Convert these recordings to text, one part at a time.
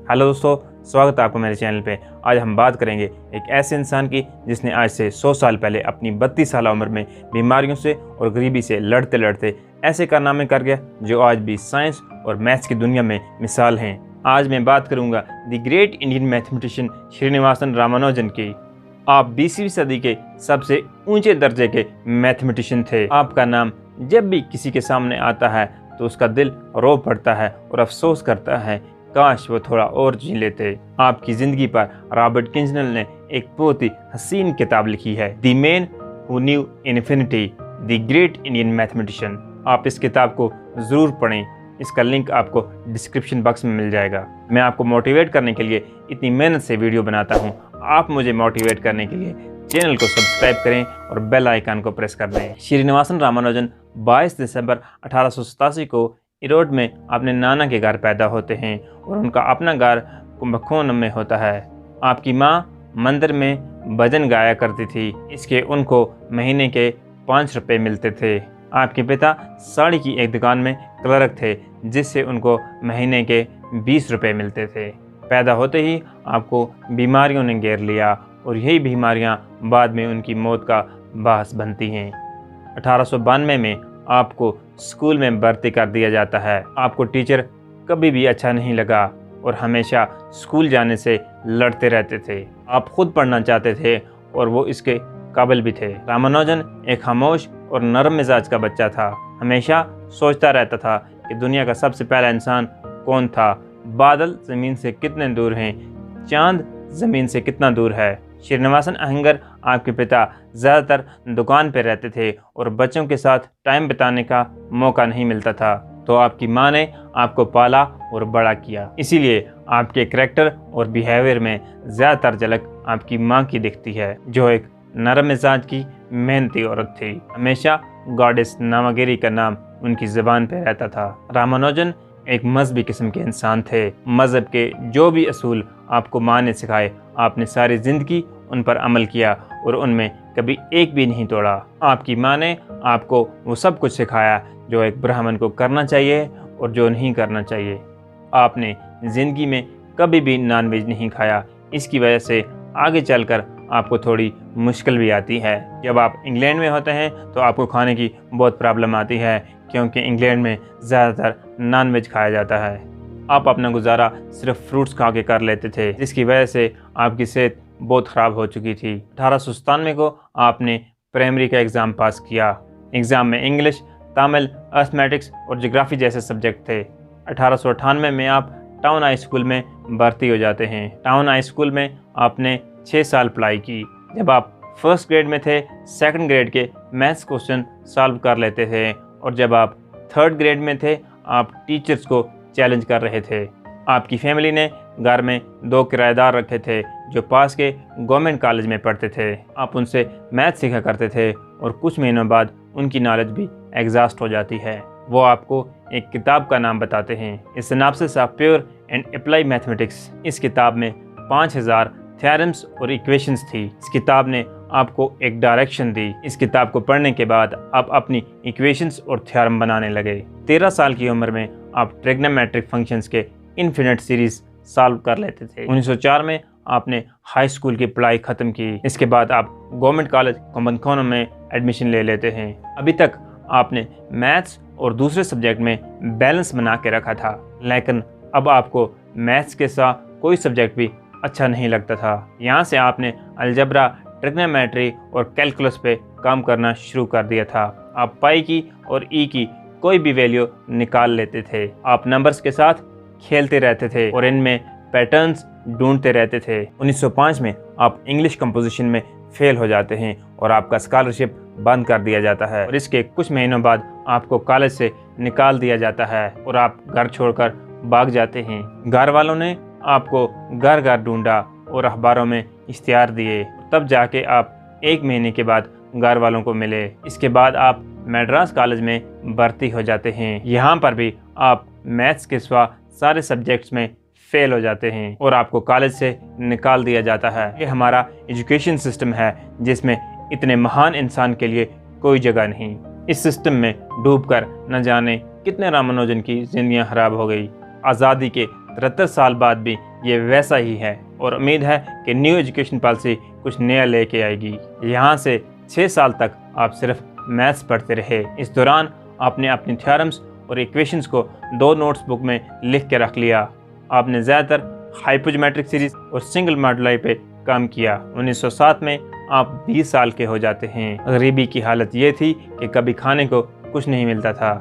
Hello दोस्तों, स्वागत है आपको मेरे चैनल पे। आज हम बात करेंगे एक ऐसे इंसान की जिसने आज से 100 साल पहले अपनी 32 साल उम्र में बीमारियों से और गरीबी से लड़ते लड़ते ऐसे कारनामे कर गया जो आज भी साइंस और मैथ्स की दुनिया में मिसाल हैं। आज मैं बात करूंगा the great Indian mathematician Srinivasan Ramanujan की। आप 20वीं सदी के सबसे ऊंचे दर्जे के मैथमेटिशियन थे। आपका नाम जब भी किसी के सामने आता है तो उसका दिल रो पड़ता है और अफसोस करता है काश वो थोड़ा और जी लेते। आपकी ज़िंदगी पर रॉबर्ट किंजनल ने एक बहुत ही हसीन किताब लिखी है, the man who new infinity, the great Indian mathematician. आप इस किताब को ज़रूर पढ़ें। इसका लिंक आपको डिस्क्रिप्शन बॉक्स में मिल जाएगा। मैं आपको मोटिवेट करने के लिए इतनी मेहनत से वीडियो बनाता हूँ। आप मुझे मोटिवेट करने के लिए चैनल को सब्सक्राइब करें और बेल आइकन को प्रेस कर दें। श्रीनिवासन रामानुजन 22 दिसंबर 1887 को इरोड में अपने नाना के घर पैदा होते हैं और उनका अपना घर कुंभकोणम में होता है। आपकी माँ मंदिर में भजन गाया करती थी। इसके उनको महीने के 5 रुपये मिलते थे। आपके पिता साड़ी की एक दुकान में क्लर्क थे जिससे उनको महीने के 20 रुपये मिलते थे। पैदा होते ही आपको बीमारियों ने घेर लिया और यही बीमारियां बाद में उनकी मौत का बायस बनती हैं। 1892 में आपको स्कूल में भर्ती कर दिया जाता है। आपको टीचर कभी भी अच्छा नहीं लगा और हमेशा स्कूल जाने से लड़ते रहते थे। आप खुद पढ़ना चाहते थे और वो इसके काबिल भी थे। रामानुजन एक खामोश और नरम मिजाज का बच्चा था। हमेशा सोचता रहता था कि दुनिया का सबसे पहला इंसान कौन था, बादल ज़मीन से कितने दूर हैं, चांद ज़मीन से कितना दूर है। श्रीनिवासन अयंगर आपके पिता ज़्यादातर दुकान पर रहते थे और बच्चों के साथ टाइम बिताने का मौका नहीं मिलता था, तो आपकी माँ ने आपको पाला और बड़ा किया। इसीलिए आपके करैक्टर और बिहेवियर में ज़्यादातर झलक आपकी माँ की दिखती है, जो एक नरम मिजाज की मेहनती औरत थी। हमेशा गॉडेस नामागिरी का नाम उनकी ज़बान पर रहता था। रामानुजन एक मजहबी किस्म के इंसान थे। मज़हब के जो भी असूल आपको माँ ने सिखाए, आपने सारी ज़िंदगी उन पर अमल किया और उनमें कभी एक भी नहीं तोड़ा। आपकी माँ ने आपको वो सब कुछ सिखाया जो एक ब्राह्मण को करना चाहिए और जो नहीं करना चाहिए। आपने ज़िंदगी में कभी भी नॉनवेज नहीं खाया। इसकी वजह से आगे चलकर आपको थोड़ी मुश्किल भी आती है। जब आप इंग्लैंड में होते हैं तो आपको खाने की बहुत प्रॉब्लम आती है, क्योंकि इंग्लैंड में ज़्यादातर नॉनवेज खाया जाता है। आप अपना गुजारा सिर्फ फ्रूट्स खा के कर लेते थे, जिसकी वजह से आपकी सेहत बहुत ख़राब हो चुकी थी। 1897 को आपने प्राइमरी का एग्ज़ाम पास किया। एग्ज़ाम में इंग्लिश, तमिल, अर्थमेटिक्स और ज्योग्राफी जैसे सब्जेक्ट थे। 1898 में आप टाउन हाई स्कूल में भर्ती हो जाते हैं। टाउन हाई स्कूल में आपने 6 साल पढ़ाई की। जब आप फर्स्ट ग्रेड में थे, सेकंड ग्रेड के मैथ्स क्वेश्चन सॉल्व कर लेते थे और जब आप थर्ड ग्रेड में थे, आप टीचर्स को चैलेंज कर रहे थे। आपकी फैमिली ने घर में 2 किराएदार रखे थे जो पास के गवर्नमेंट कॉलेज में पढ़ते थे। आप उनसे मैथ सीखा करते थे और कुछ महीनों बाद उनकी नॉलेज भी एग्जॉस्ट हो जाती है। वो आपको एक किताब का नाम बताते हैं, a synopsis of pure and apply mathematics. इस किताब में 5000 थ्योरम्स और इक्वेशंस थी। इस किताब ने आपको एक डायरेक्शन दी। इस किताब को पढ़ने के बाद आप अपनी इक्वेशंस और थ्योरम बनाने लगे। 13 साल की उम्र में आप ट्रिग्नोमेट्रिक फंक्शंस के इन्फिनिट सीरीज सॉल्व कर लेते थे। 1904 में आपने हाई स्कूल की पढ़ाई खत्म की। इसके बाद आप गवर्नमेंट कॉलेज कुंभकोणम में एडमिशन ले लेते हैं। अभी तक आपने मैथ्स और दूसरे सब्जेक्ट में बैलेंस बना के रखा था, लेकिन अब आपको मैथ्स के साथ कोई सब्जेक्ट भी अच्छा नहीं लगता था। यहाँ से आपने अलजबरा, ट्रिग्नोमेट्री और कैलकुलस पे काम करना शुरू कर दिया था। आप पाई की और ई की कोई भी वैल्यू निकाल लेते थे। आप नंबर्स के साथ खेलते रहते थे और इनमें पैटर्न्स ढूंढते रहते थे। 1905 में आप इंग्लिश कंपोजिशन में फेल हो जाते हैं और आपका स्कॉलरशिप बंद कर दिया जाता है और इसके कुछ महीनों बाद आपको कॉलेज से निकाल दिया जाता है और आप घर छोड़कर भाग जाते हैं। घर वालों ने आपको घर घर ढूंढा और अखबारों में इश्तिहार दिए, तब जाके आप 1 महीने के बाद घर वालों को मिले। इसके बाद आप मद्रास कॉलेज में भर्ती हो जाते हैं। यहाँ पर भी आप मैथ्स के सिवा सारे सब्जेक्ट्स में फेल हो जाते हैं और आपको कॉलेज से निकाल दिया जाता है। ये हमारा एजुकेशन सिस्टम है जिसमें इतने महान इंसान के लिए कोई जगह नहीं। इस सिस्टम में डूबकर न जाने कितने रामानुजन की जिंदगियां खराब हो गई। आज़ादी के 73 साल बाद भी ये वैसा ही है और उम्मीद है कि न्यू एजुकेशन पॉलिसी कुछ नया लेके आएगी। यहाँ से 6 साल तक आप सिर्फ मैथ्स पढ़ते रहे। इस दौरान आपने अपनी थ्योरम्स और इक्वेशंस को 2 नोट्स बुक में लिख के रख लिया। आपने ज़्यादातर हाइपोजीमेट्रिक सीरीज और सिंगल मॉडुलाई पे काम किया। 1907 में आप 20 साल के हो जाते हैं। गरीबी की हालत ये थी कि कभी खाने को कुछ नहीं मिलता था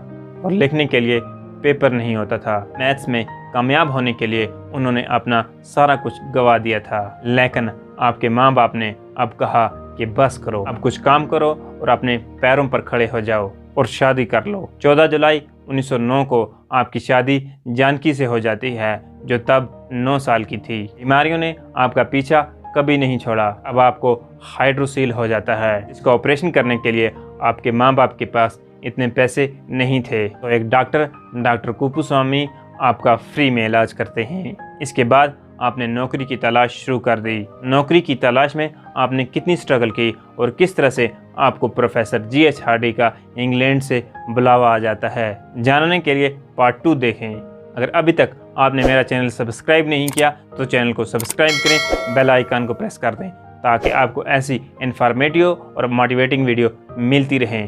और लिखने के लिए पेपर नहीं होता था। मैथ्स में कामयाब होने के लिए उन्होंने अपना सारा कुछ गवा दिया था, लेकिन आपके माँ बाप ने अब कहा कि बस करो, अब कुछ काम करो और अपने पैरों पर खड़े हो जाओ और शादी कर लो। 14 जुलाई 1909 को आपकी शादी जानकी से हो जाती है, जो तब 9 साल की थी। बीमारियों ने आपका पीछा कभी नहीं छोड़ा। अब आपको हाइड्रोसील हो जाता है। इसका ऑपरेशन करने के लिए आपके माँ बाप के पास इतने पैसे नहीं थे, तो एक डॉक्टर कुपुस्वामी आपका फ्री में इलाज करते हैं। इसके बाद आपने नौकरी की तलाश शुरू कर दी। नौकरी की तलाश में आपने कितनी स्ट्रगल की और किस तरह से आपको प्रोफेसर GH हार्डी का इंग्लैंड से बुलावा आ जाता है, जानने के लिए पार्ट 2 देखें। अगर अभी तक आपने मेरा चैनल सब्सक्राइब नहीं किया तो चैनल को सब्सक्राइब करें, बेल आइकन को प्रेस कर दें ताकि आपको ऐसी इन्फॉर्मेटिव और मोटिवेटिंग वीडियो मिलती रहें।